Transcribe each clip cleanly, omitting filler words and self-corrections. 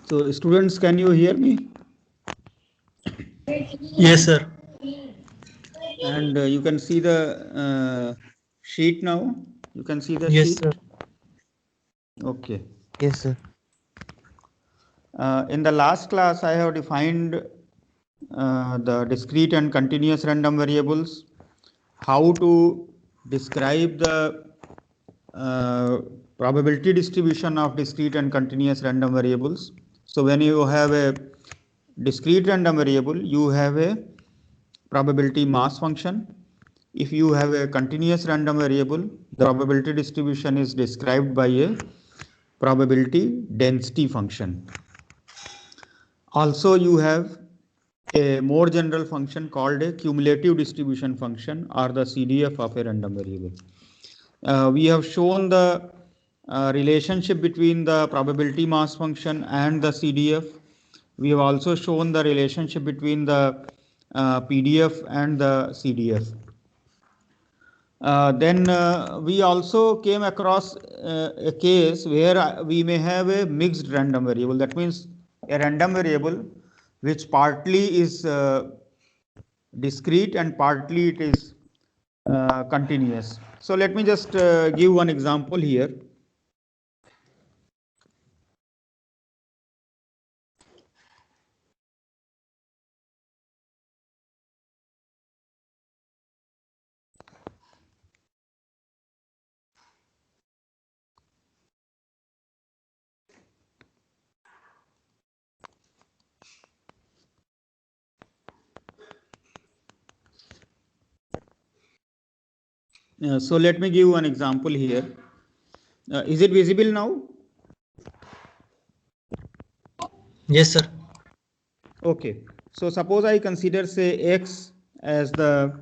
So students, can you hear me? Yes, sir. And you can see the sheet now. You can see the Yes, sheet. sir. Okay. Yes, sir. In the last class, I have defined the discrete and continuous random variables, how to describe the probability distribution of discrete and continuous random variables. So when you have a discrete random variable, you have a probability mass function. If you have a continuous random variable, the probability distribution is described by a probability density function. Also, you have a more general function called a cumulative distribution function, or the CDF of a random variable. We have shown the relationship between the probability mass function and the CDF. We have also shown the relationship between the PDF and the CDF. Then we also came across a case where we may have a mixed random variable. That means a random variable which partly is discrete and partly it is continuous. So let me just give one example here. So let me give one example here. Is it visible now? Yes, sir. Okay. So suppose I consider, say, x as the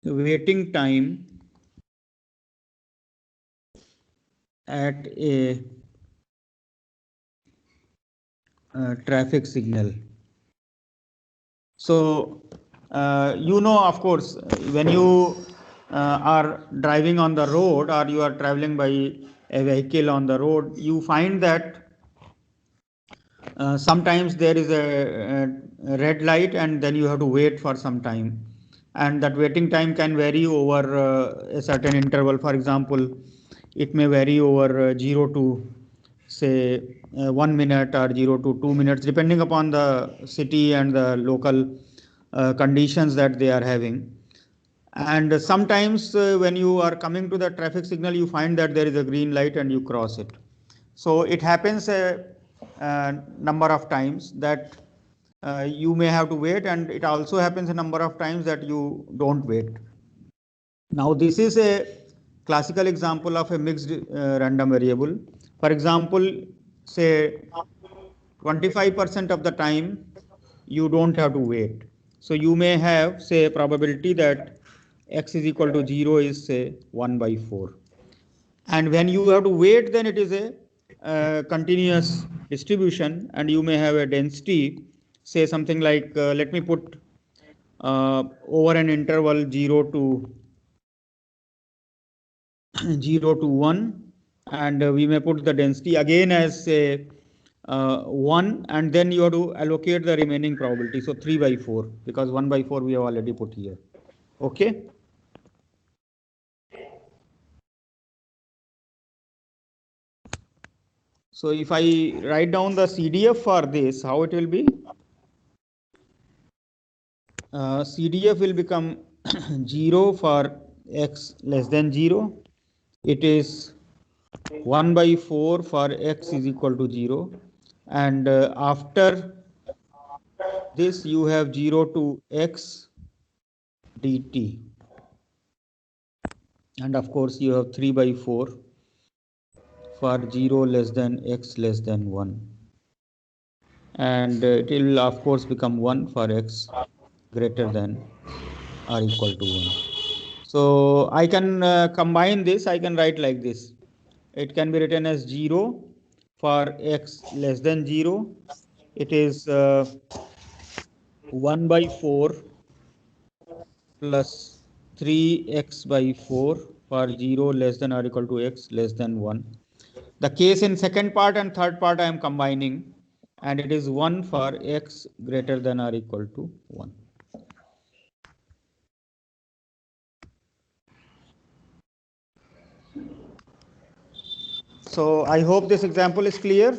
waiting time at a traffic signal. So of course, when you are driving on the road or you are traveling by a vehicle on the road, you find that sometimes there is a red light and then you have to wait for some time, and that waiting time can vary over a certain interval. For example, it may vary over 0 to say 1 minute or 0 to 2 minutes, depending upon the city and the local conditions that they are having. And sometimes when you are coming to the traffic signal, you find that there is a green light and you cross it. So it happens a number of times that you may have to wait, and it also happens a number of times that you don't wait. Now this is a classical example of a mixed random variable. For example, say 25% of the time you don't have to wait. So you may have, say, a probability that x is equal to 0 is, say, 1 by 4. And when you have to wait, then it is a continuous distribution, and you may have a density, say something like, let me put over an interval 0 to 0 to 1, and we may put the density again as say 1, and then you have to allocate the remaining probability, so 3 by 4, because 1 by 4 we have already put here. Okay. So if I write down the CDF for this, how it will be? CDF will become 0 for x less than 0. It is 1 by 4 for x is equal to 0. And after this, you have 0 to x dt. And of course, you have 3 by 4 for 0 less than x less than 1. And it will, of course, become 1 for x greater than or equal to 1. So I can combine this. I can write like this. It can be written as 0 for x less than 0. It is 1 by 4 plus 3x by 4 for 0 less than or equal to x less than 1. The case in second part and third part I am combining, and it is 1 for x greater than or equal to 1. So I hope this example is clear.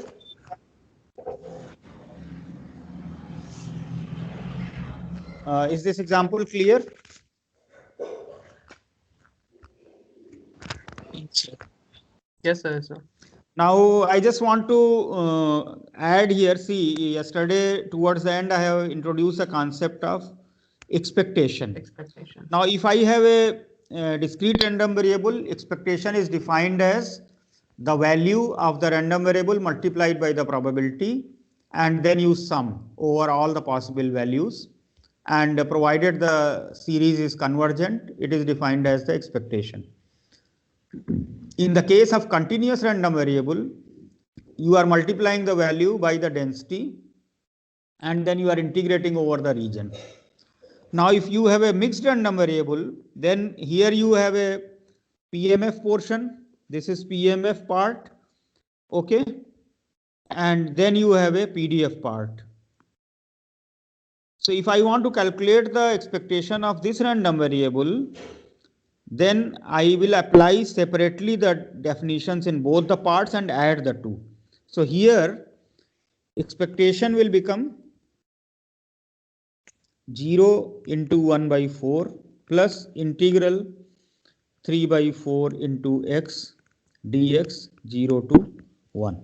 Is this example clear? Yes, sir. Yes, sir. Now I just want to add here, see, yesterday towards the end I have introduced the concept of expectation. Expectation. Now if I have a discrete random variable, expectation is defined as the value of the random variable multiplied by the probability, and then you sum over all the possible values, and provided the series is convergent, it is defined as the expectation. In the case of continuous random variable, you are multiplying the value by the density, and then you are integrating over the region. Now if you have a mixed random variable, then here you have a PMF portion, this is PMF part, okay, and then you have a PDF part. So if I want to calculate the expectation of this random variable, then I will apply separately the definitions in both the parts and add the two. So here expectation will become 0 into 1 by 4 plus integral 3 by 4 into x dx 0 to 1.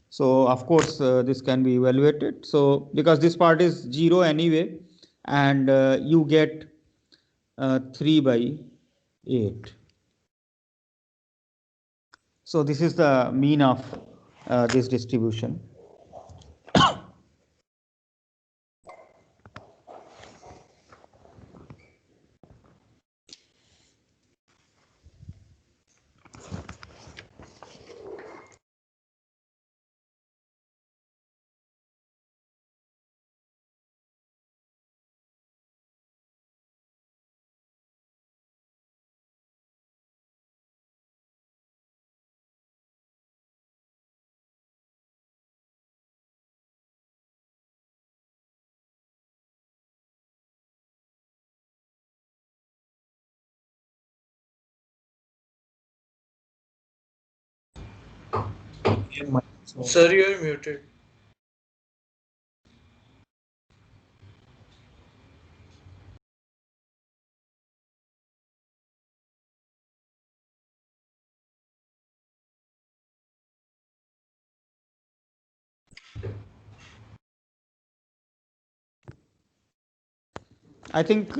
So of course this can be evaluated. So because this part is 0 anyway, and you get 3 by 8. So this is the mean of this distribution. Sir, you are muted. I think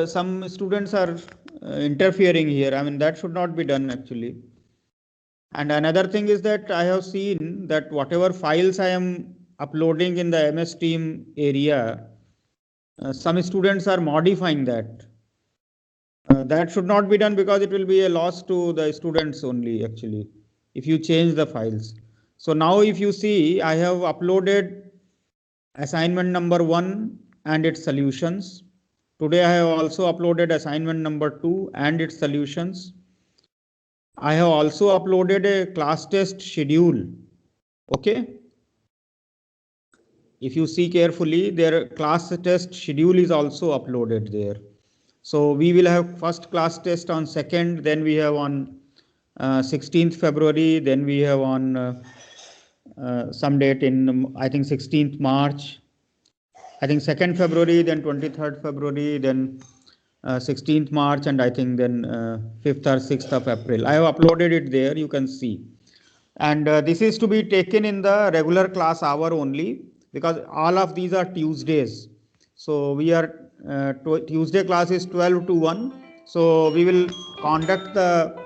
some students are interfering here. I mean, that should not be done actually. And another thing is that I have seen that whatever files I am uploading in the MS Team area, some students are modifying that. That should not be done because it will be a loss to the students only actually, if you change the files. So now if you see, I have uploaded assignment number 1 and its solutions. Today I have also uploaded assignment number 2 and its solutions. I have also uploaded a class test schedule. Okay. If you see carefully, their class test schedule is also uploaded there. So we will have first class test on 2nd, then we have on 16th February, then we have on some date in I think 16th March, I think 2nd February, then 23rd February, then 16th March, and I think then 5th or 6th of April. I have uploaded it there, you can see. And this is to be taken in the regular class hour only, because all of these are Tuesdays. So we are Tuesday class is 12 to 1. So we will conduct the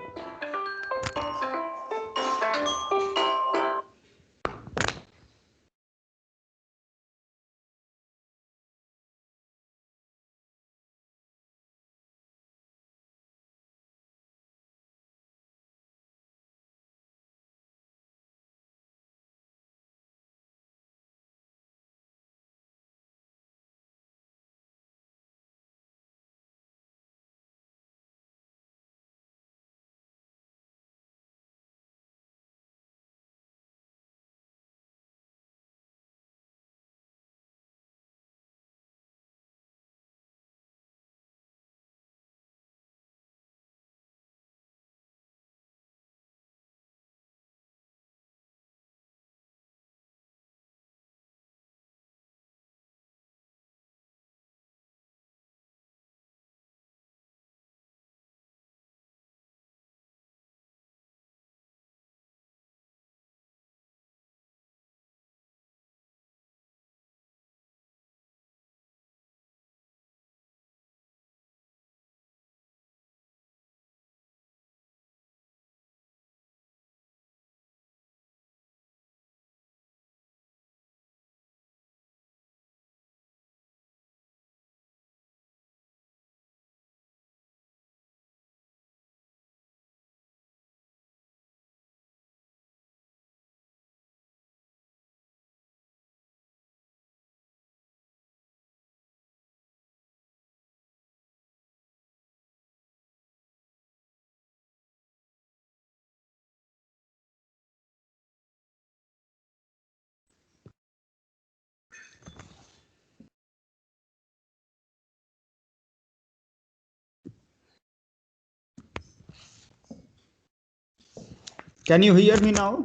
Can you hear me now?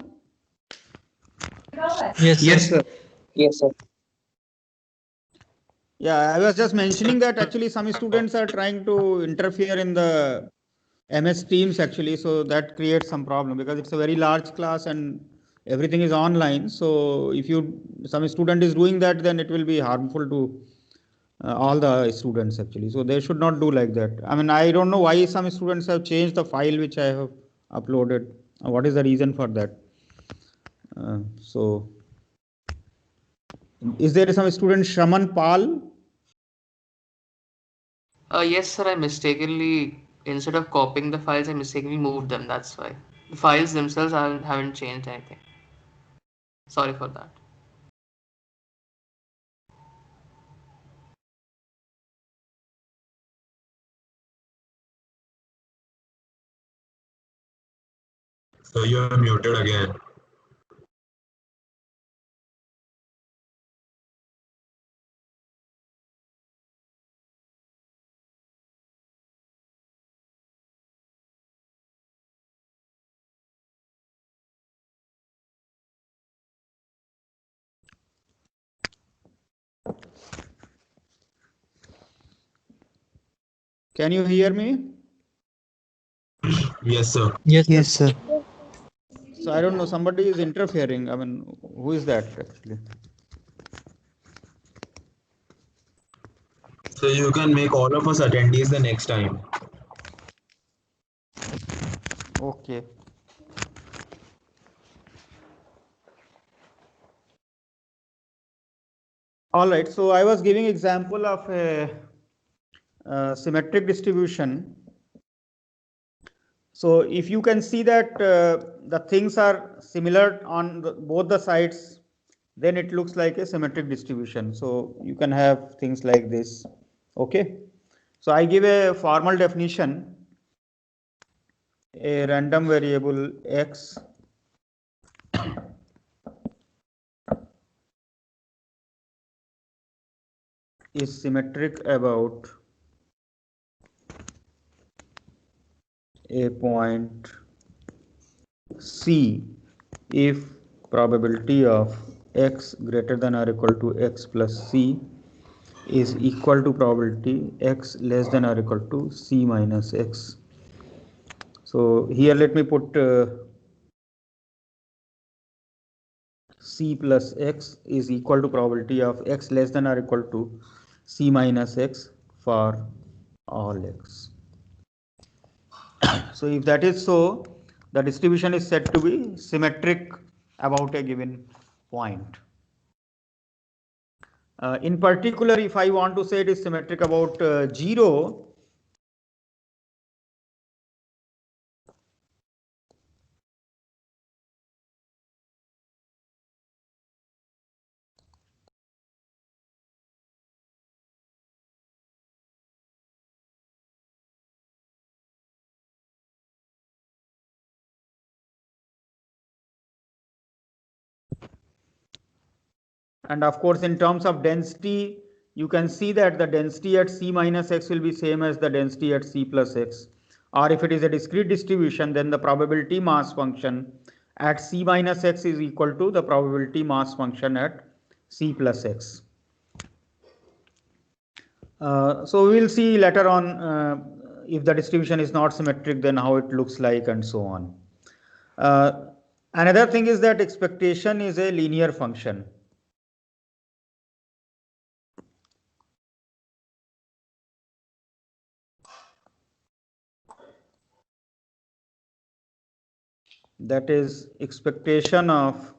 Yes, sir. Yes, sir. Yeah, I was just mentioning that actually some students are trying to interfere in the MS Teams actually, so that creates some problem because it's a very large class and everything is online. So if some student is doing that, then it will be harmful to all the students actually. So they should not do like that. I mean, I don't know why some students have changed the file which I have uploaded. What is the reason for that? So is there some student Shraman Pal? Yes, sir. I mistakenly, instead of copying the files, I mistakenly moved them. That's why. The files themselves haven't changed anything. Sorry for that. So you are muted again. Can you hear me? Yes, sir. Yes, sir. So I don't know, somebody is interfering. I mean, who is that actually? So you can make all of us attendees the next time. Okay. All right. So I was giving example of a symmetric distribution. So if you can see that the things are similar on both the sides, then it looks like a symmetric distribution. So you can have things like this. Okay. So I give a formal definition. A random variable x is symmetric about a point C if probability of x greater than or equal to x plus C is equal to probability x less than or equal to C minus x. So here let me put C plus x is equal to probability of x less than or equal to C minus x for all x. So if that is so, the distribution is said to be symmetric about a given point. In particular, if I want to say it is symmetric about 0, and of course in terms of density, you can see that the density at C minus x will be same as the density at C plus x. Or if it is a discrete distribution, then the probability mass function at C minus x is equal to the probability mass function at C plus x. So we will see later on if the distribution is not symmetric, then how it looks like and so on. Another thing is that expectation is a linear function. That is, expectation of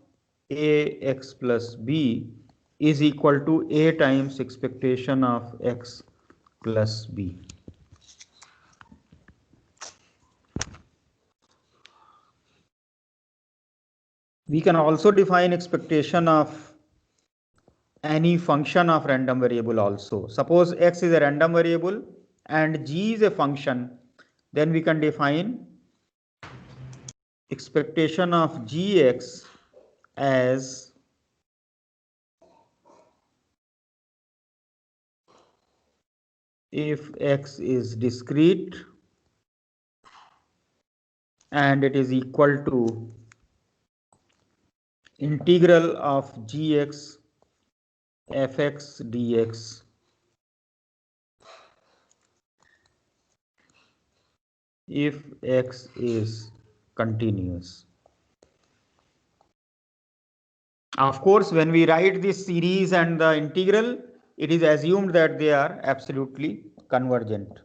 ax plus b is equal to a times expectation of x plus b. We can also define expectation of any function of random variable also. Suppose x is a random variable and g is a function, then we can define expectation of gx as if x is discrete and it is equal to integral of gx fx dx if x is continuous. Of course, when we write this series and the integral, it is assumed that they are absolutely convergent.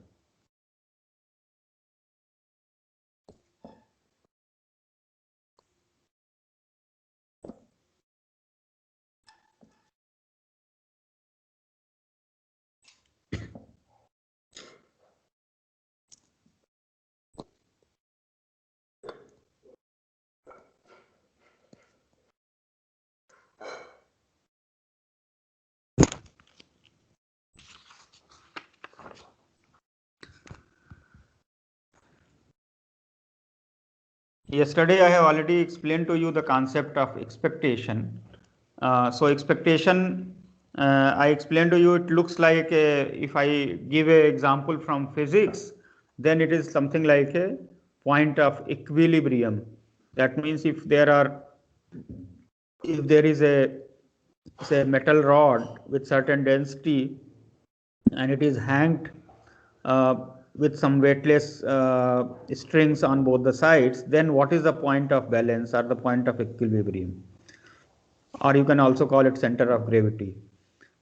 Yesterday, I have already explained to you the concept of expectation. So expectation, I explained to you, it looks like if I give an example from physics, then it is something like a point of equilibrium. That means if there is a say metal rod with certain density and it is hanged uh, with some weightless strings on both the sides, then what is the point of balance or the point of equilibrium? Or you can also call it center of gravity.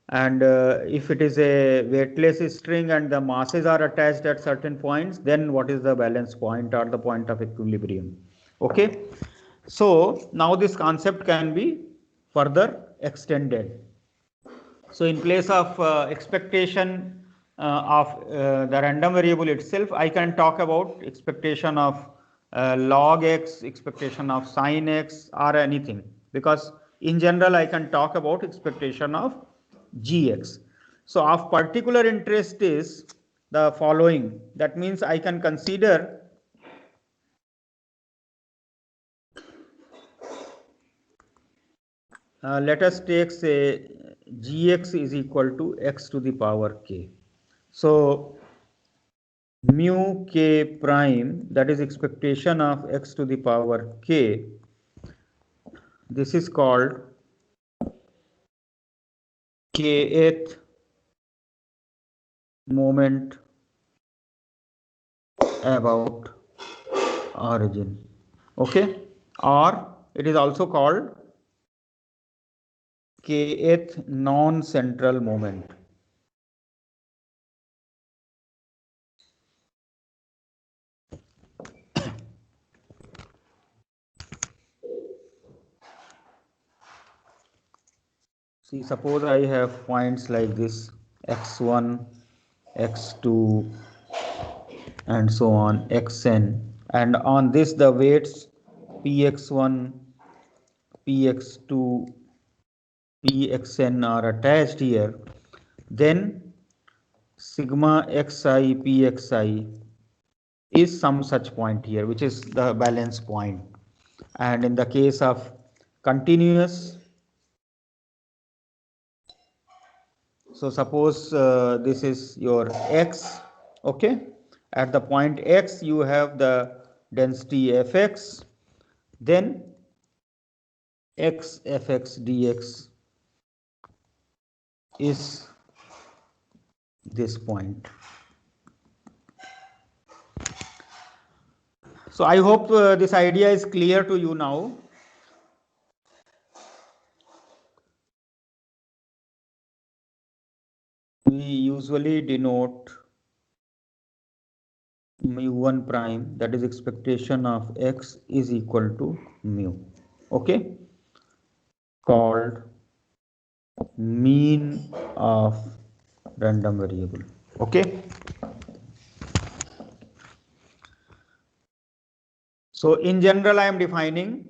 And if it is a weightless string and the masses are attached at certain points, then what is the balance point or the point of equilibrium? Okay. So now this concept can be further extended. So in place of expectation of the random variable itself, I can talk about expectation of log x, expectation of sin x, or anything, because in general I can talk about expectation of gx. So of particular interest is the following. That means I can consider let us take, say, gx is equal to x to the power k. So mu k prime, that is expectation of x to the power k, this is called kth moment about origin. Okay, or it is also called kth non-central moment. See, suppose I have points like this, x1, x2, and so on, xn, and on this the weights px1, px2, pxn are attached here, then sigma xi pxi is some such point here, which is the balance point. And in the case of continuous, so suppose this is your x, okay, at the point x you have the density fx, then x fx dx is this point. So I hope this idea is clear to you now. We usually denote mu1 prime, that is expectation of x, is equal to mu, okay, called mean of random variable. Okay, so in general I am defining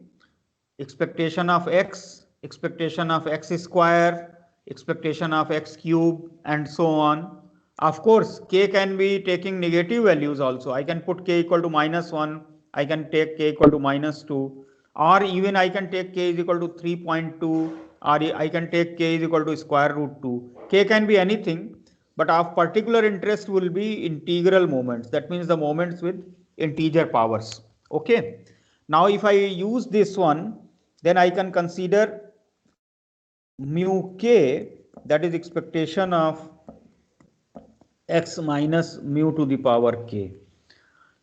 expectation of x, expectation of x square, expectation of x cube, and so on. Of course, k can be taking negative values also. I can put k equal to -1, I can take k equal to -2, or even I can take k is equal to 3.2, or I can take k is equal to square root 2. K can be anything, but of particular interest will be integral moments. That means the moments with integer powers. Okay. Now if I use this one, then I can consider mu k, that is expectation of x minus mu to the power k.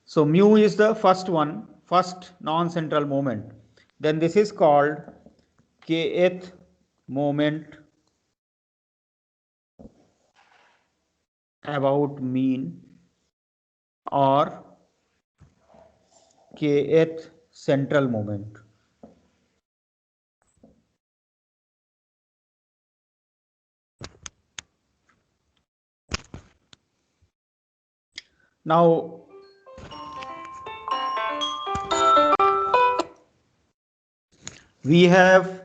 So mu is the first one, first non-central moment. Then this is called kth moment about mean or kth central moment. Now we have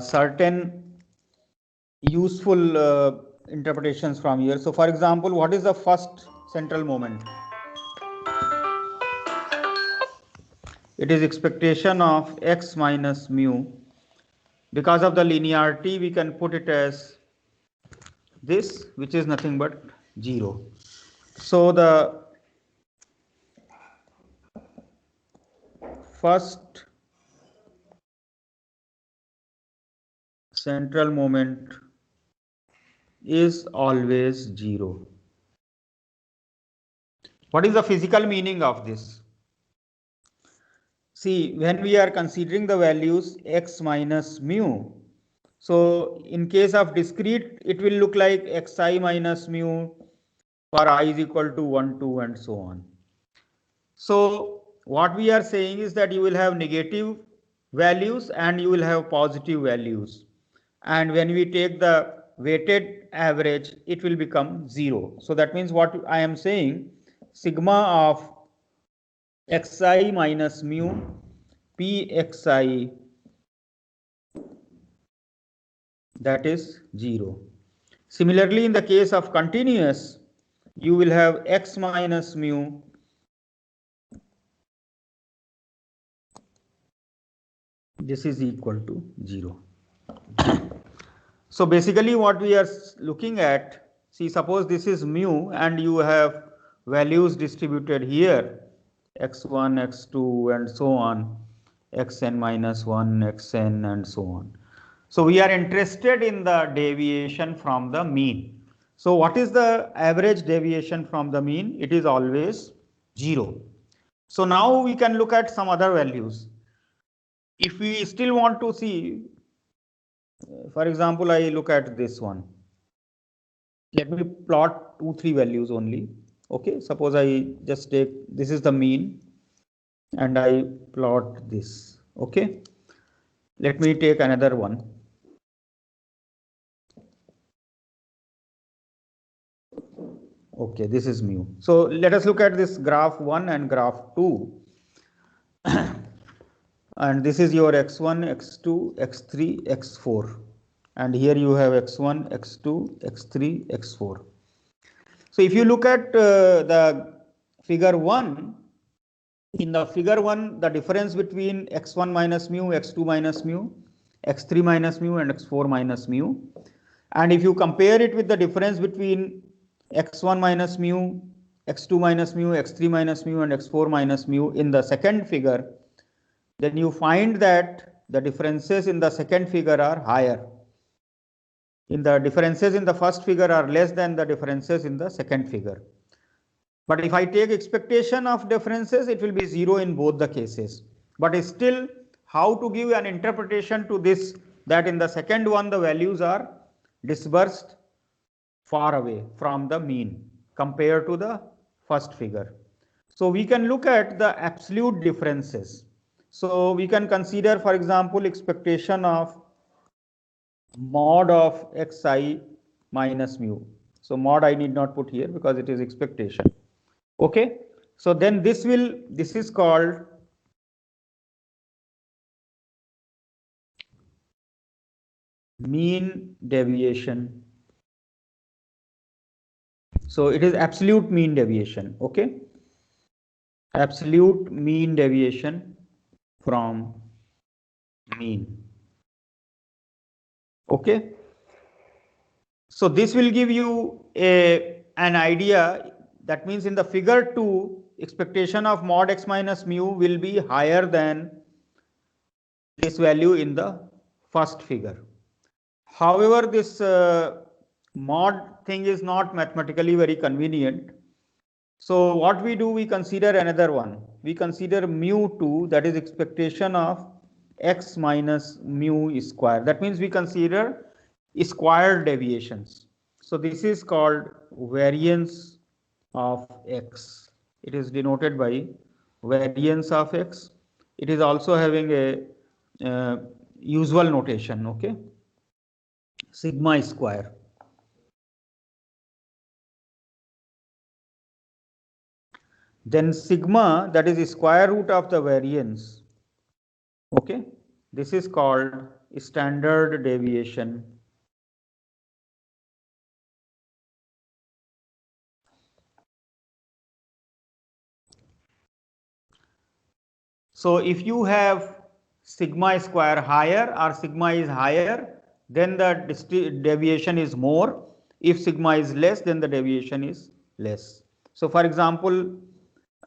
certain useful interpretations from here. So for example, what is the first central moment? It is expectation of x minus mu. Because of the linearity, we can put it as this, which is nothing but 0. So the first central moment is always 0. What is the physical meaning of this? See, when we are considering the values x minus mu, so in case of discrete, it will look like xi minus mu for I is equal to 1, 2 and so on. So what we are saying is that you will have negative values and you will have positive values. And when we take the weighted average, it will become 0. So that means what I am saying, sigma of xi minus mu pxi, that is 0. Similarly, in the case of continuous, you will have x minus mu this is equal to 0. So basically what we are looking at, see, suppose this is mu and you have values distributed here, x1, x2 and so on, xn minus 1, xn and so on. So we are interested in the deviation from the mean. So what is the average deviation from the mean? It is always 0. So now we can look at some other values. If we still want to see, for example, I look at this one. Let me plot 2, 3 values only. Okay, suppose I just take, this is the mean and I plot this. Okay, let me take another one. Okay, this is mu. So let us look at this graph 1 and graph 2. And this is your x1, x2, x3, x4. And here you have x1, x2, x3, x4. So if you look at the figure 1, in the figure 1, the difference between x1 minus mu, x2 minus mu, x3 minus mu and x4 minus mu. And if you compare it with the difference between x1 minus mu, x2 minus mu, x3 minus mu and x4 minus mu in the second figure, then you find that the differences in the second figure are higher. In the differences in the first figure are less than the differences in the second figure. But if I take expectation of differences, it will be 0 in both the cases. But still, how to give an interpretation to this, that in the second one the values are dispersed far away from the mean compared to the first figure. So we can look at the absolute differences. So we can consider, for example, expectation of mod of xi minus mu. So mod I need not put here because it is expectation. Okay. So then this is called mean deviation. So it is absolute mean deviation. Okay. Absolute mean deviation from mean. Okay. So this will give you an idea. That means in the figure 2, expectation of mod x minus mu will be higher than this value in the first figure. However, this mod thing is not mathematically very convenient. So what we do, we consider another one. We consider mu2, that is expectation of x minus mu square. That means we consider squared deviations. So this is called variance of x. It is denoted by variance of x. It is also having a usual notation, okay? Sigma square. Then sigma, that is square root of the variance, okay? This is called standard deviation. So if you have sigma square higher or sigma is higher, then the deviation is more. If sigma is less, then the deviation is less. So for example,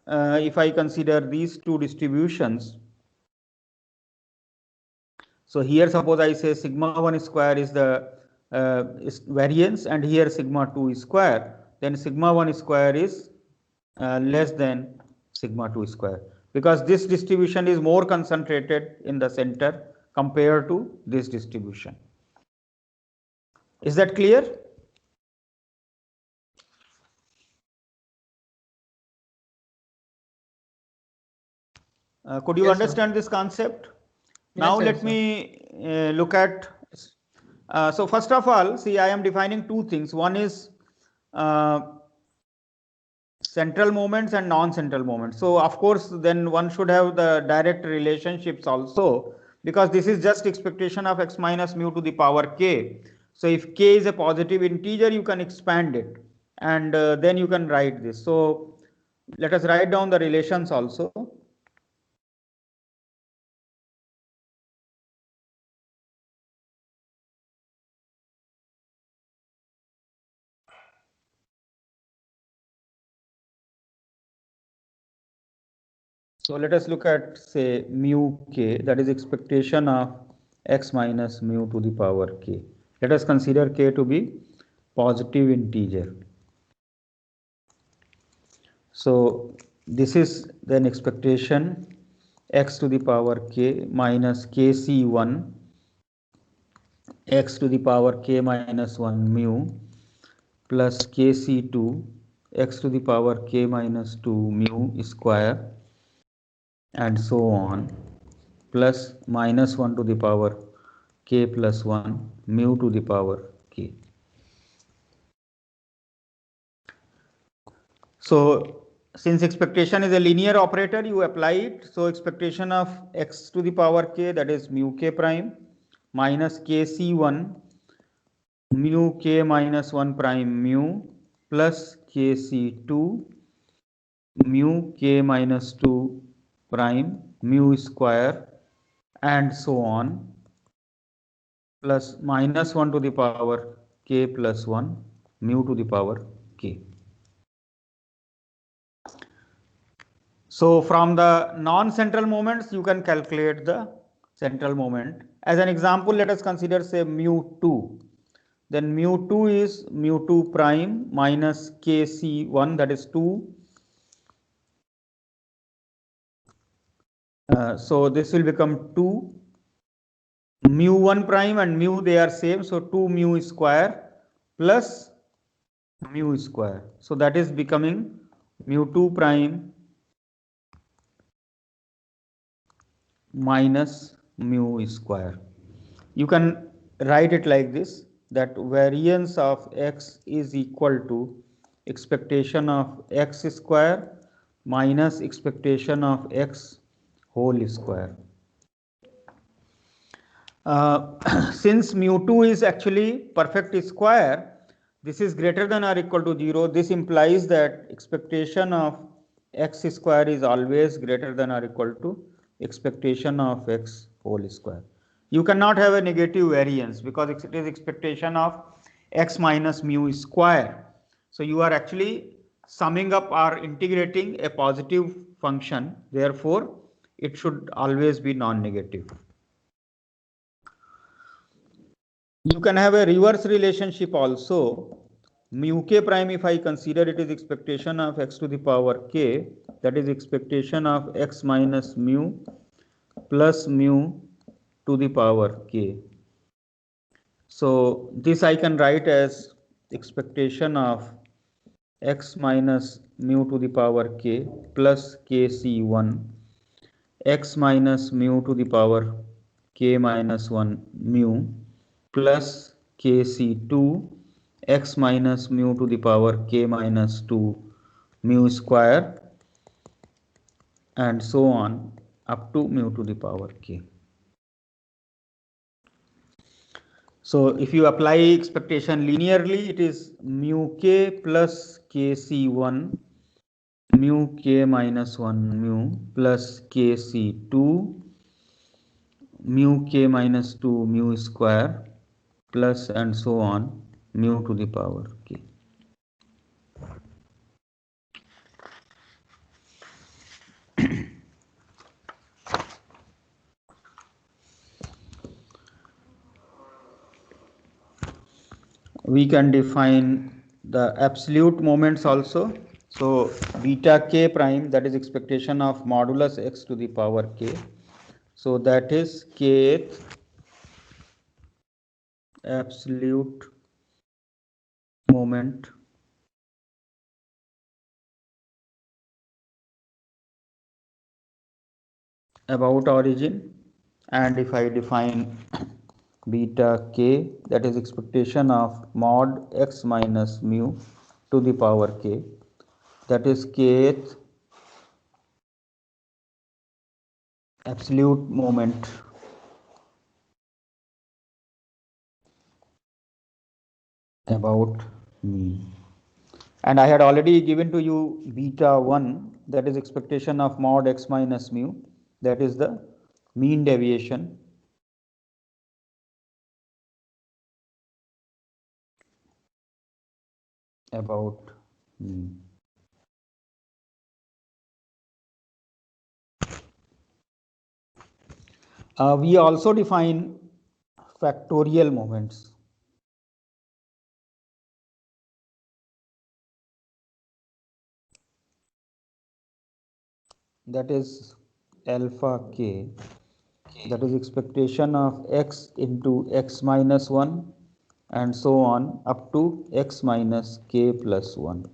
if I consider these two distributions, so here suppose I say sigma 1 square is the variance, and here sigma 2 square, then sigma 1 square is less than sigma 2 square, because this distribution is more concentrated in the center compared to this distribution. Is that clear? Could you Yes, sir. understand this concept? Yes, Now yes, let sir. me look at, so first of all, see, I am defining two things. One is central moments and non-central moments. So of course, then one should have the direct relationships also, because this is just expectation of x minus mu to the power k. So if k is a positive integer, you can expand it, and then you can write this. So let us write down the relations also. So let us look at, say, mu k, that is expectation of x minus mu to the power k. Let us consider k to be positive integer. So this is then expectation x to the power k minus kc1 x to the power k minus 1 mu plus kc2 x to the power k minus 2 mu square, and so on, plus minus 1 to the power k plus 1 mu to the power k. So since expectation is a linear operator, you apply it. So expectation of x to the power k, that is mu k prime, minus kc1 mu k minus 1 prime mu plus kc2 mu k minus 2 prime mu square, and so on, plus minus 1 to the power k plus 1 mu to the power k. So from the non-central moments, you can calculate the central moment. As an example, let us consider, say, mu2. Then mu2 is mu2 prime minus kc1, that is 2. So this will become 2. Mu1 prime and mu, they are same, so 2 mu square plus mu square. So that is becoming mu2 prime minus mu square. You can write it like this, that variance of x is equal to expectation of x square minus expectation of x whole square. Since mu2 is actually perfect square, this is greater than or equal to 0. This implies that expectation of x square is always greater than or equal to expectation of x whole square. You cannot have a negative variance because it is expectation of x minus mu square. So you are actually summing up or integrating a positive function. Therefore, it should always be non-negative. You can have a reverse relationship also. Mu k prime, if I consider it is expectation of x to the power k, that is expectation of x minus mu plus mu to the power k. So this I can write as expectation of x minus mu to the power k plus kc1, x minus mu to the power k minus 1 mu plus kc2, x minus mu to the power k minus 2 mu square, and so on up to mu to the power k. So if you apply expectation linearly, it is mu k plus kc1 mu k minus 1 mu plus kc2 mu k minus 2 mu square plus and so on mu to the power k. We can define the absolute moments also. So beta k prime, that is expectation of modulus x to the power k. So that is kth absolute moment about origin. And if I define beta k, that is expectation of mod x minus mu to the power k, that is kth absolute moment about mean. And I had already given to you beta 1, that is expectation of mod x minus mu, that is the mean deviation about mean. We also define factorial moments. That is alpha k, that is expectation of x into x minus 1 and so on up to x minus k plus 1.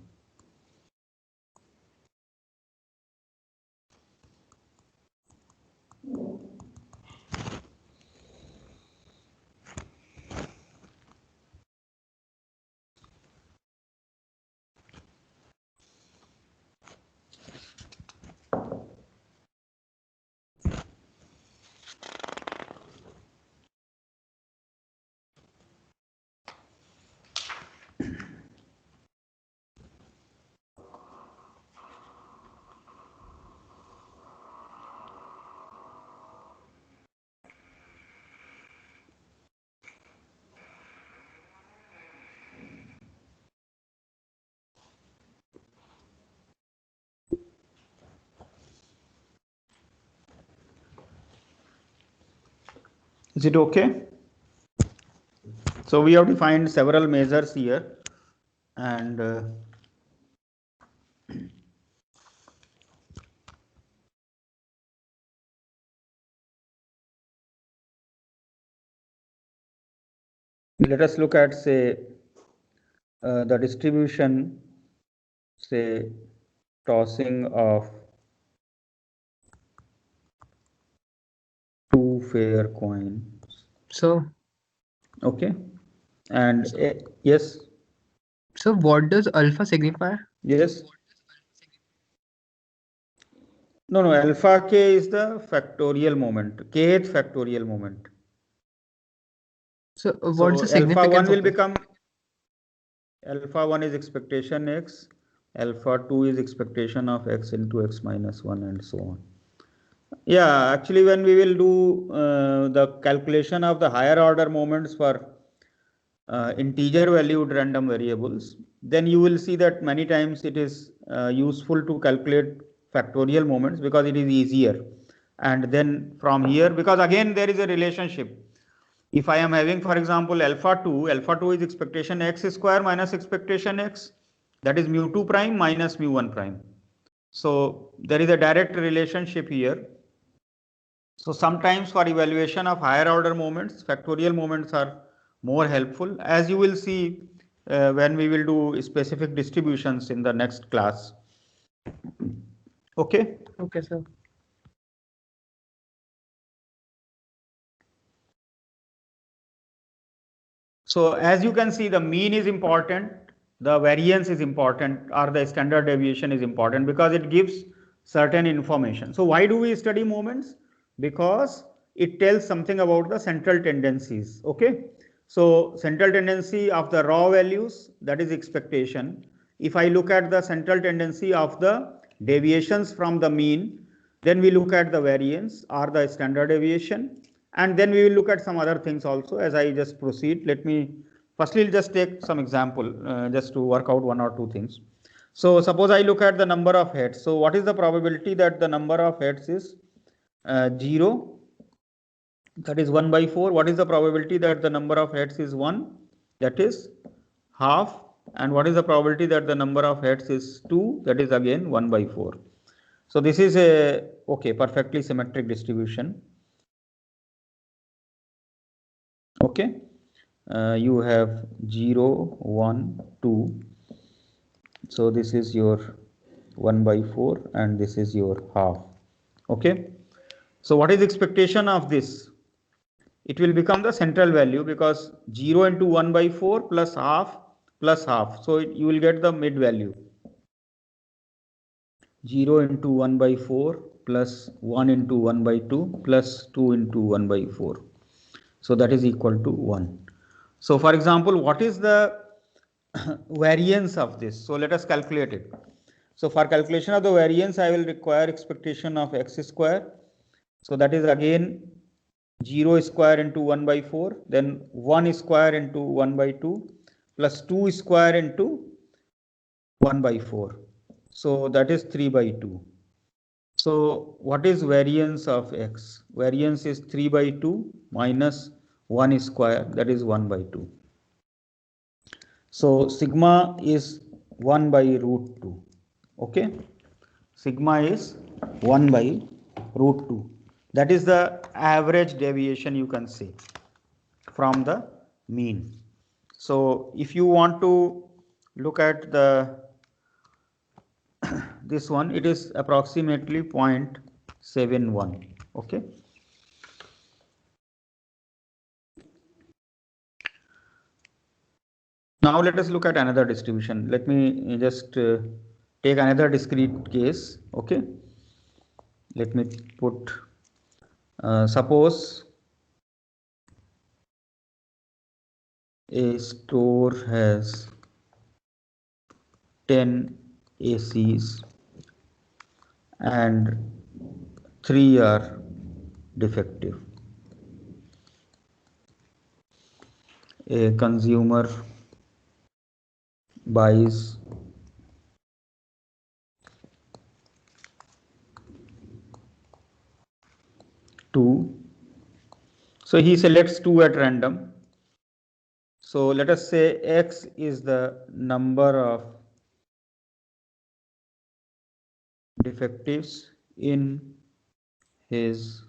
Is it okay? So we have defined several measures here, and let us look at, say, the distribution, say, tossing of two fair coins. So, Okay, and yes, so what does alpha signify? yes. No, alpha k is the factorial moment, kth factorial moment. So, what's the So alpha 1 significance will of it? become, alpha 1 is expectation x, alpha 2 is expectation of x into x minus 1 and so on. Yeah, actually when we will do the calculation of the higher order moments for integer valued random variables, then you will see that many times it is useful to calculate factorial moments because it is easier. And then from here, because again there is a relationship. If I am having, for example, alpha 2 is expectation x square minus expectation x, that is mu 2 prime minus mu 1 prime. So there is a direct relationship here. So sometimes for evaluation of higher order moments, factorial moments are more helpful, as you will see when we will do specific distributions in the next class. Okay. Okay, sir. So as you can see, the mean is important, the variance is important, or the standard deviation is important because it gives certain information. So why do we study moments? Because it tells something about the central tendencies. Okay. So central tendency of the raw values, that is expectation. If I look at the central tendency of the deviations from the mean, then we look at the variance or the standard deviation, and then we will look at some other things also. As I just proceed, let me firstly just take some example just to work out one or two things. So suppose I look at the number of heads. So what is the probability that the number of heads is 0? That is 1 by 4. What is the probability that the number of heads is 1? That is half. And what is the probability that the number of heads is 2? That is again 1 by 4. So this is a perfectly symmetric distribution. Okay. You have 0, 1, 2. So this is your 1 by 4 and this is your half. Okay. So what is expectation of this? It will become the central value because 0 into 1 by 4 plus half. So you will get the mid value. 0 into 1 by 4 plus 1 into 1 by 2 plus 2 into 1 by 4. So that is equal to 1. So for example, what is the variance of this? So let us calculate it. So for calculation of the variance, I will require expectation of x square. So that is again 0 square into 1 by 4, then 1 square into 1 by 2 plus 2 square into 1 by 4. So that is 3 by 2. So what is variance of x? Variance is 3 by 2 minus 1 square, that is 1 by 2. So sigma is 1 by root 2. Okay. Sigma is 1 by root 2. That is the average deviation, you can say, from the mean. So if you want to look at the this one, it is approximately 0.71. Okay. Now let us look at another distribution. Let me just take another discrete case. Okay. Let me put suppose a store has 10 ACs and 3 are defective. A consumer buys 2. So he selects 2 at random. So let us say X is the number of defectives in his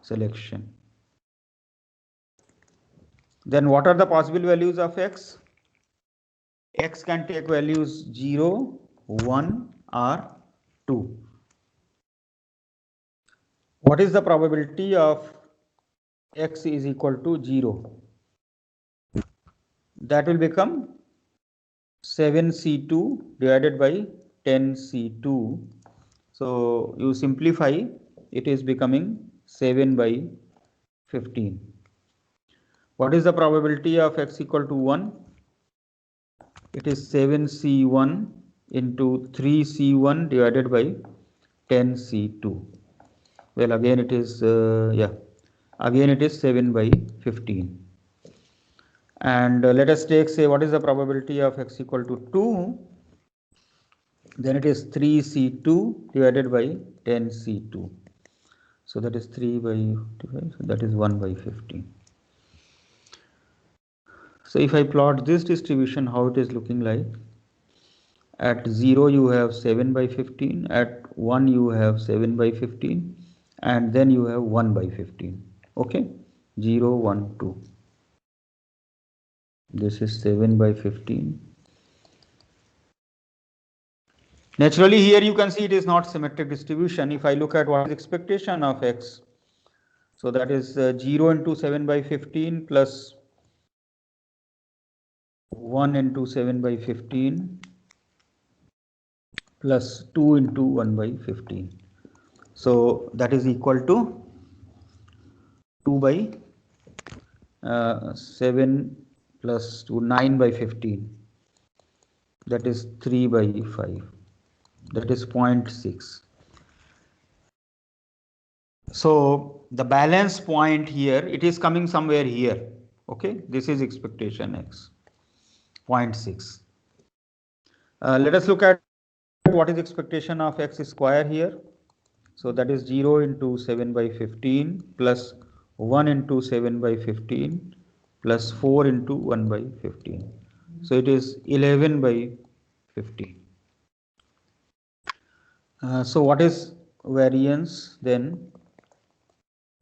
selection. Then what are the possible values of X? X can take values 0, 1 or 2. What is the probability of X is equal to 0? That will become 7C2 divided by 10C2. So you simplify, it is becoming 7 by 15. What is the probability of X equal to 1? It is 7C1 into 3C1 divided by 10C2. Well, again it is again it is 7 by 15. And let us take, say, what is the probability of x equal to 2? Then it is 3c2 divided by 10c2. So that is 3 by 55, so that is 1 by 15. So if I plot this distribution, how it is looking like? At 0 you have 7 by 15, at 1 you have 7 by 15, and then you have 1 by 15. Okay, 0, 1, 2. This is 7 by 15. Naturally, here you can see it is not symmetric distribution. If I look at what is expectation of x, so that is 0 into 7 by 15 plus 1 into 7 by 15 plus 2 into 1 by 15. So that is equal to 2 by 7 plus 2, 9 by 15. That is 3 by 5. That is 0.6. So the balance point here, it is coming somewhere here. Okay, this is expectation x, 0.6. Let us look at what is expectation of x square here. So that is 0 into 7 by 15 plus 1 into 7 by 15 plus 4 into 1 by 15. So it is 11 by 15. So what is variance then?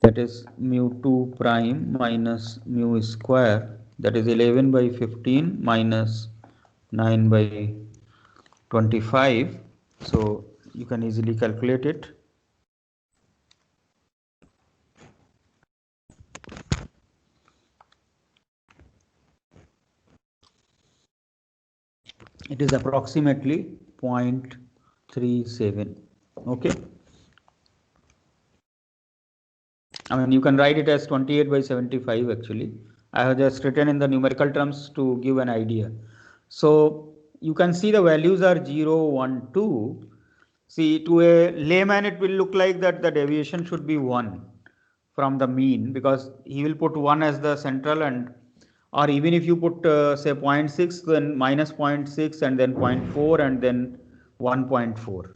That is mu2 prime minus mu square, that is 11 by 15 minus 9 by 25. So you can easily calculate it. It is approximately 0.37. Okay. I mean, you can write it as 28 by 75 actually. I have just written in the numerical terms to give an idea. So you can see the values are 0, 1, 2. See, to a layman, it will look like that the deviation should be 1 from the mean, because he will put 1 as the central, and or even if you put say 0.6, then minus 0.6 and then 0.4 and then 1.4.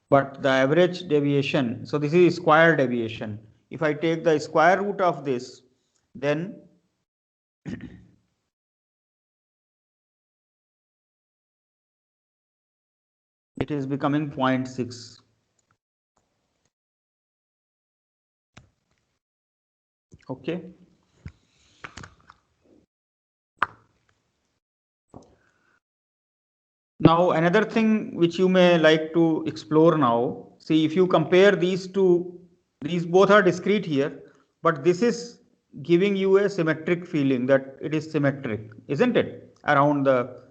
But the average deviation, so this is square deviation. If I take the square root of this, then it is becoming 0.6. Okay. Now another thing which you may like to explore now, see if you compare these two, these both are discrete here, but this is giving you a symmetric feeling that it is symmetric, isn't it? Around the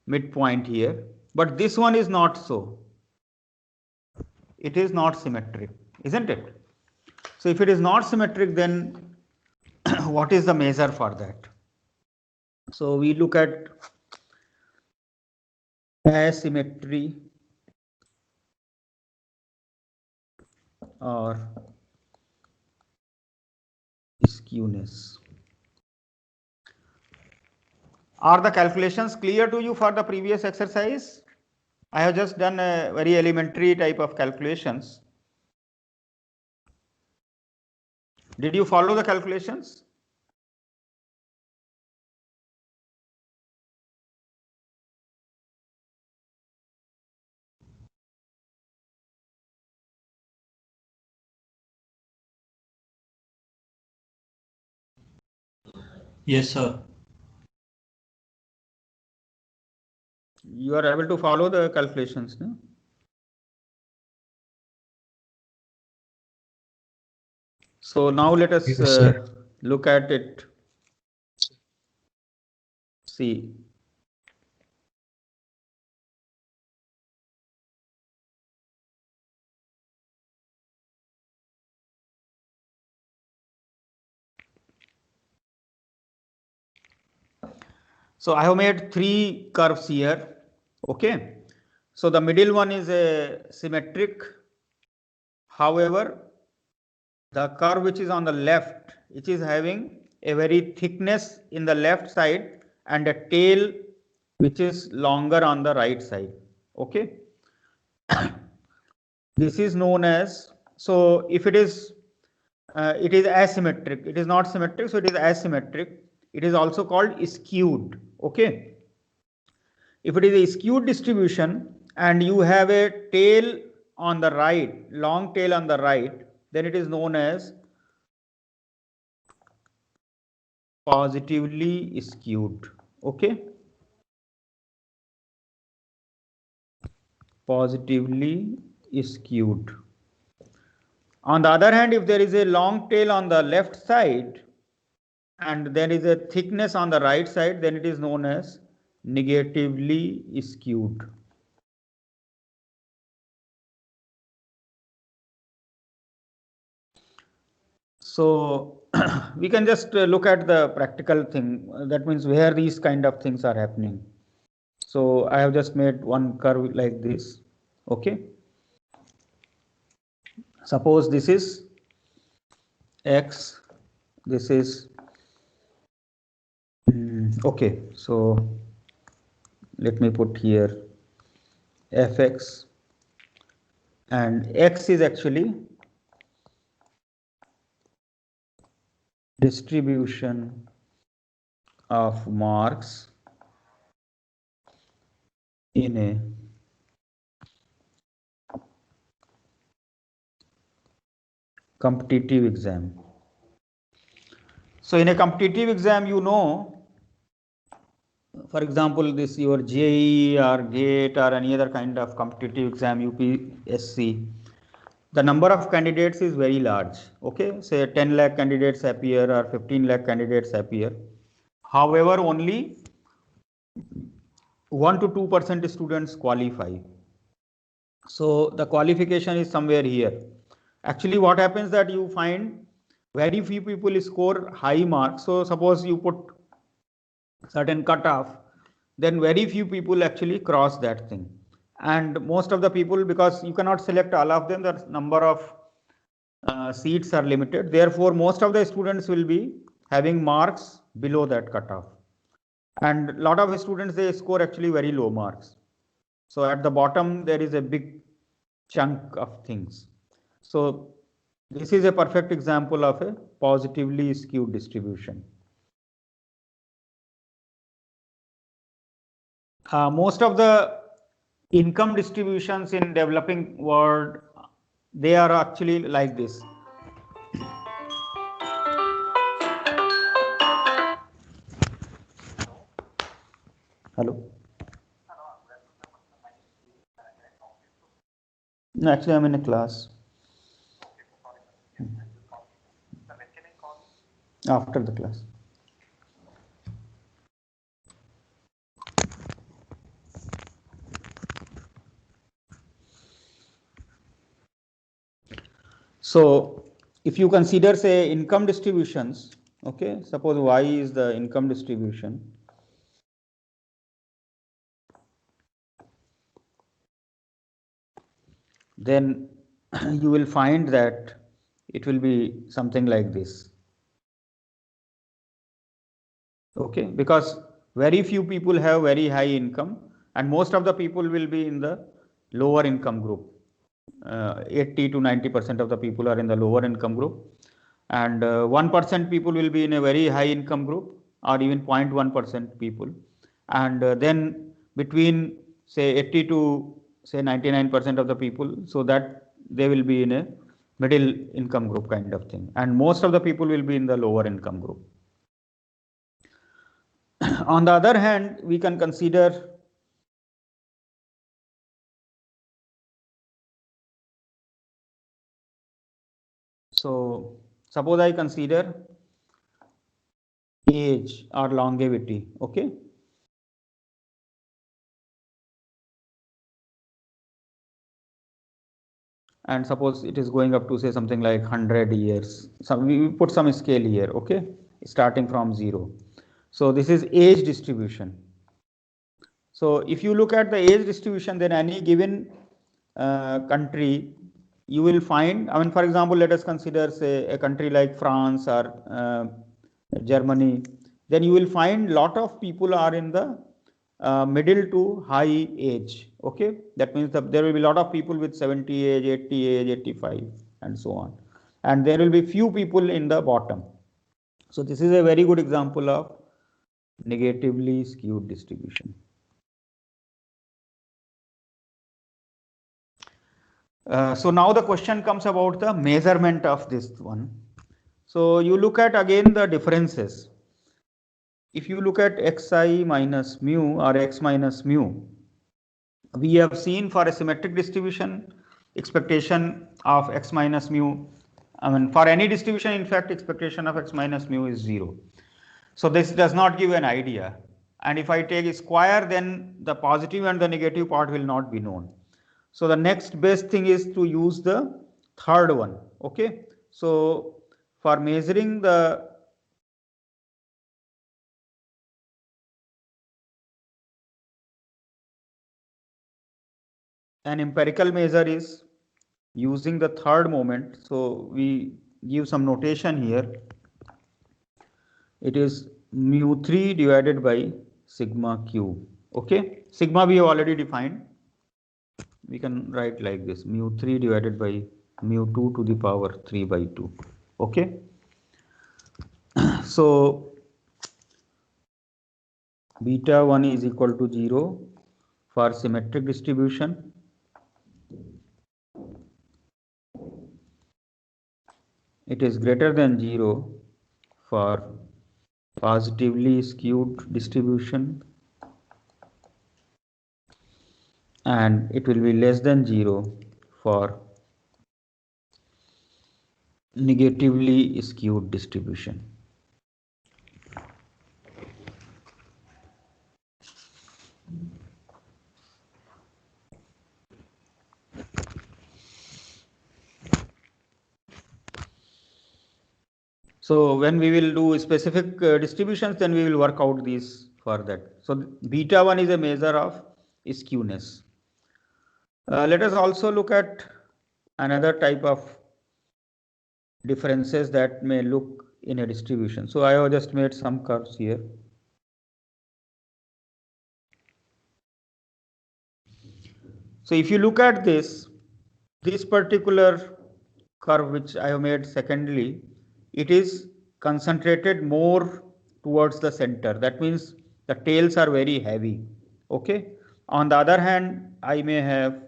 midpoint here, but this one is not so. It is not symmetric, isn't it? So if it is not symmetric, then what is the measure for that? So we look at asymmetry or skewness. Are the calculations clear to you for the previous exercise? I have just done a very elementary type of calculations. Did you follow the calculations? Yes, sir. You are able to follow the calculations, no? So now let us Yes, sir. look at it. See. So I have made 3 curves here. Okay. So the middle one is a symmetric. However, the curve which is on the left, it is having a very thickness in the left side and a tail which is longer on the right side. Okay. This is known as, so if it is asymmetric, it is not symmetric, so it is asymmetric. It is also called skewed. Okay. If it is a skewed distribution and you have a tail on the right, long tail on the right, then it is known as positively skewed. Okay. Positively skewed. On the other hand, if there is a long tail on the left side and there is a thickness on the right side, then it is known as negatively skewed. So we can just look at the practical thing. That means where these kind of things are happening. So I have just made one curve like this. Okay. Suppose this is X, this is okay. So let me put here Fx, and X is actually distribution of marks in a competitive exam. So in a competitive exam, you know, for example, this your JEE or GATE or any other kind of competitive exam, UPSC, the number of candidates is very large. Okay, say 10 lakh candidates appear or 15 lakh candidates appear. However, only 1 to 2% students qualify. So the qualification is somewhere here. Actually, what happens that you find very few people score high marks. So suppose you put certain cutoff, then very few people actually cross that thing. And most of the people, because you cannot select all of them, the number of seats are limited. Therefore, most of the students will be having marks below that cutoff. And a lot of students, they score actually very low marks. So at the bottom, there is a big chunk of things. So this is a perfect example of a positively skewed distribution. Most of the income distributions in developing world, they are actually like this. Hello. No, actually, I'm in a class. After the class. So if you consider, say, income distributions, okay, suppose Y is the income distribution. Then you will find that it will be something like this. Okay, because very few people have very high income and most of the people will be in the lower income group. 80 to 90% of the people are in the lower income group, and 1% people will be in a very high income group, or even 0.1% people, and then between say 80 to say 99% of the people, so that they will be in a middle income group kind of thing, and most of the people will be in the lower income group. On the other hand, we can consider so suppose I consider age or longevity, okay. And suppose it is going up to say something like 100 years. So we put some scale here, okay, starting from 0. So this is age distribution. So if you look at the age distribution, then any given country, you will find, I mean, for example, let us consider say a country like France or Germany, then you will find lot of people are in the middle to high age. Okay, that means there will be a lot of people with 70 age, 80 age, 85, and so on, and there will be few people in the bottom. So this is a very good example of negatively skewed distribution. So now the question comes about the measurement of this one. So you look at again the differences. If you look at xi minus mu or x minus mu, we have seen for a symmetric distribution, expectation of x minus mu, I mean for any distribution, in fact, expectation of x minus mu is 0. So this does not give an idea. And if I take a square, then the positive and the negative part will not be known. So the next best thing is to use the third one. Okay. So for measuring the an empirical measure is using the third moment. So we give some notation here. It is mu3 divided by sigma q. Okay. Sigma we have already defined. We can write like this, mu3 divided by mu2 to the power 3 by 2. Okay. So beta 1 is equal to 0 for symmetric distribution. It is greater than 0 for positively skewed distribution, and it will be less than 0 for negatively skewed distribution. So when we will do specific distributions, then we will work out these for that. So beta 1 is a measure of skewness. Let us also look at another type of differences that may look in a distribution. So I have just made some curves here. So if you look at this particular curve which I have made secondly, it is concentrated more towards the center. That means the tails are very heavy. Okay. On the other hand, I may have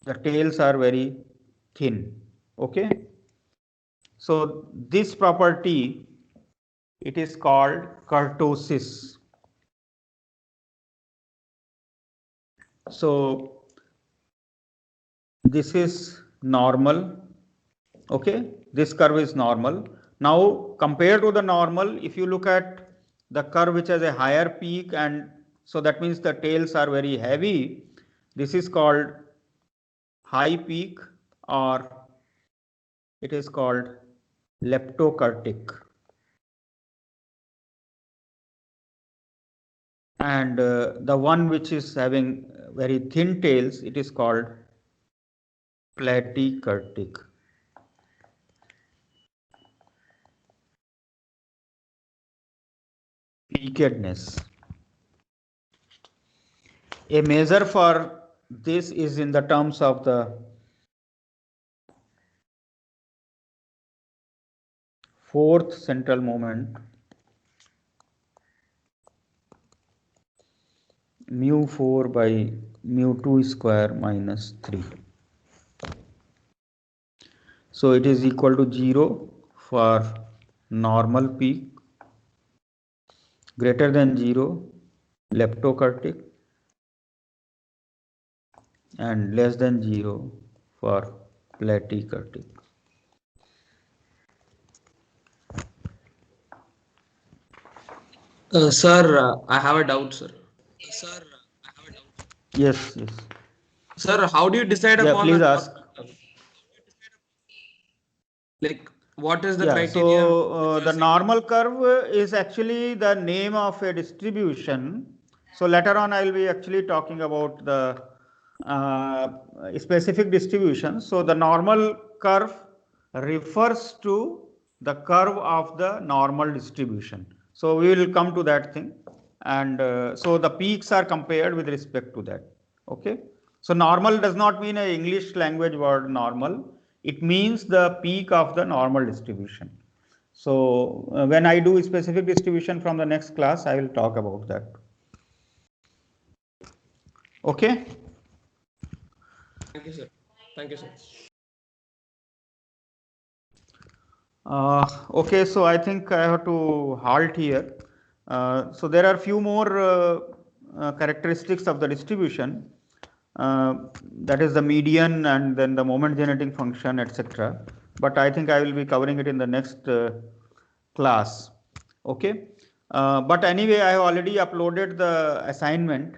the tails are very thin. Okay. So this property, it is called kurtosis. So this is normal. Okay, this curve is normal. Now compared to the normal, if you look at the curve which has a higher peak, and so that means the tails are very heavy, this is called high peak, or it is called leptokurtic. And the one which is having very thin tails, it is called platykurtic. Peakedness. A measure for this is in the terms of the fourth central moment, mu4 by mu2 square minus 3. So it is equal to 0 for normal peak, greater than 0 leptokurtic, and less than 0 for platykurtic. Sir, I have a doubt, sir. Yes. Sir, how do you decide Yeah, upon please ask. like what is the Yeah, criteria? so the normal curve is actually the name of a distribution. So later on, I will be actually talking about the specific distribution. So the normal curve refers to the curve of the normal distribution. So we will come to that thing, and so the peaks are compared with respect to that. Okay. So normal does not mean an English language word normal. It means the peak of the normal distribution. So when I do specific distribution from the next class, I will talk about that. Okay. Thank you, sir. Thank you, sir. Okay, so I think I have to halt here. So there are few more characteristics of the distribution, that is the median and then the moment generating function, etc. But I think I will be covering it in the next class. Okay. But anyway, I have already uploaded the assignment,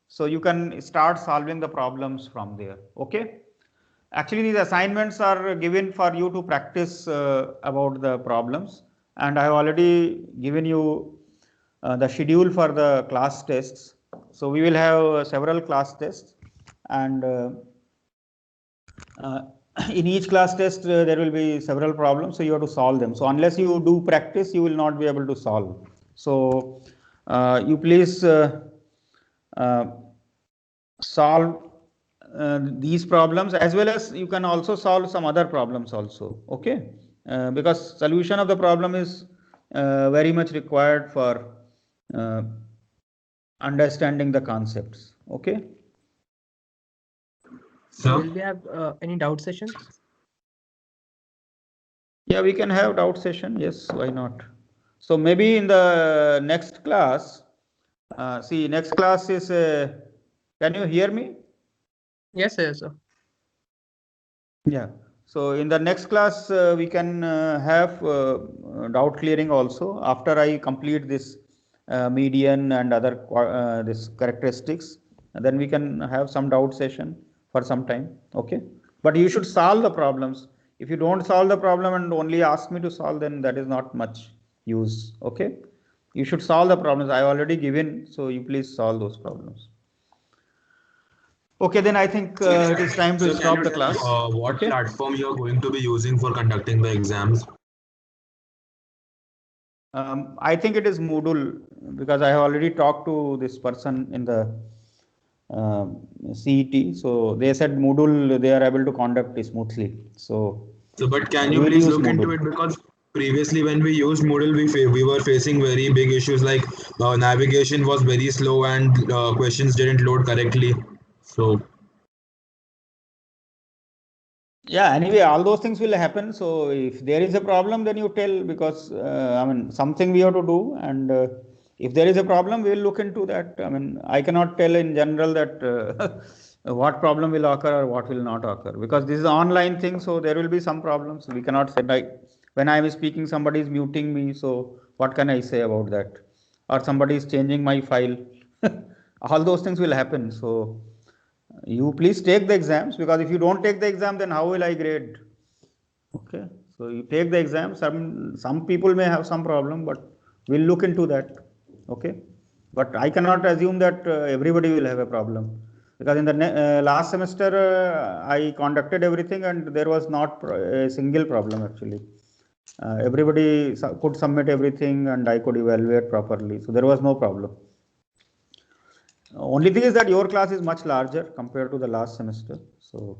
so you can start solving the problems from there. Okay. Actually, these assignments are given for you to practice about the problems, and I have already given you the schedule for the class tests. So we will have several class tests, and in each class test there will be several problems, so you have to solve them. So unless you do practice, you will not be able to solve. So you please solve these problems, as well as you can also solve some other problems also. Okay. Because solution of the problem is very much required for understanding the concepts. Okay. So Sir? will we have any doubt sessions? Yeah, we can have doubt session. Yes, why not? So maybe in the next class, see, next class is, can you hear me? Yes, sir. Yeah. So in the next class, we can have doubt clearing also after I complete this median and other this characteristics. And then we can have some doubt session for some time. Okay. But you should solve the problems. If you don't solve the problem and only ask me to solve, then that is not much use. Okay. You should solve the problems. I already given, so you please solve those problems. Okay, then I think it is time to So stop can the you tell me, class. what Okay. platform you are going to be using for conducting the exams? I think it is Moodle, because I have already talked to this person in the CET. So they said Moodle they are able to conduct it smoothly. So So, but can we you will please use look into Moodle. it, because previously when we used Moodle, we were facing very big issues, like navigation was very slow and questions didn't load correctly. So Yeah, anyway, all those things will happen. So if there is a problem, then you tell, because I mean, something we have to do, and if there is a problem, we will look into that. I mean, I cannot tell in general that what problem will occur or what will not occur, because this is an online thing, so there will be some problems. We cannot say, like, when I am speaking, somebody is muting me, so what can I say about that? Or somebody is changing my file. All those things will happen. So you please take the exams, because if you don't take the exam, then how will I grade? Okay. So you take the exam. Some people may have some problem, but we'll look into that. Okay. But I cannot assume that everybody will have a problem, because in the last semester I conducted everything and there was not a single problem actually. Everybody could submit everything and I could evaluate properly. So there was no problem. Only thing is that your class is much larger compared to the last semester. So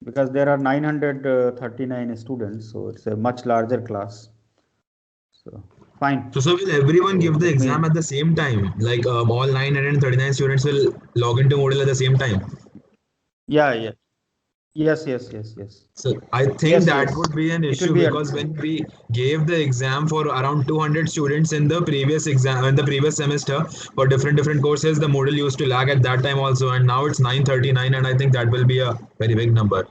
because there are 939 students, so it's a much larger class. So fine. So will everyone give the let me- exam at the same time? Like all 939 students will log into Moodle at the same time? Yeah. Yes. So I think Yes, that yes. would be an It will issue, be because when we gave the exam for around 200 students in the previous exam, in the previous semester, for different courses, the Moodle used to lag at that time also, and now it's 939, and I think that will be a very big number.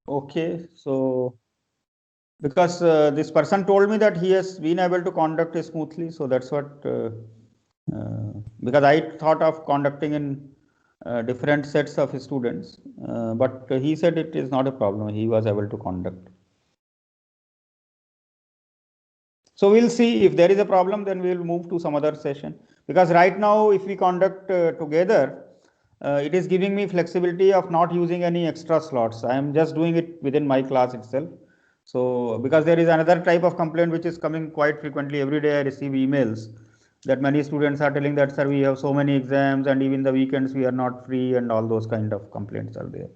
okay. So because this person told me that he has been able to conduct it smoothly, so that's what. Because I thought of conducting in different sets of students, but he said it is not a problem. He was able to conduct. So we'll see if there is a problem, then we'll move to some other session. Because right now, if we conduct together, it is giving me flexibility of not using any extra slots. I am just doing it within my class itself. So because there is another type of complaint which is coming quite frequently. Every day I receive emails that many students are telling that, sir, we have so many exams and even the weekends we are not free, and all those kind of complaints are there.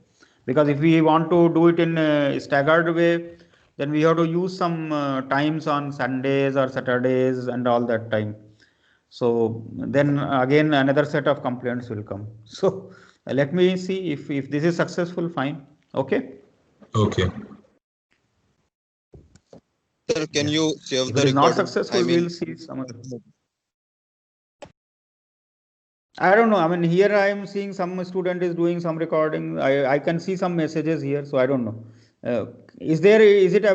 Because if we want to do it in a staggered way, then we have to use some times on Sundays or Saturdays and all that time. So then again another set of complaints will come. So let me see if this is successful, fine. Okay. Okay. Sir, can you save If the it is not recording? successful, we'll see some other. I don't know. I mean, here I am seeing some student is doing some recording. I can see some messages here, so I don't know. Is it available?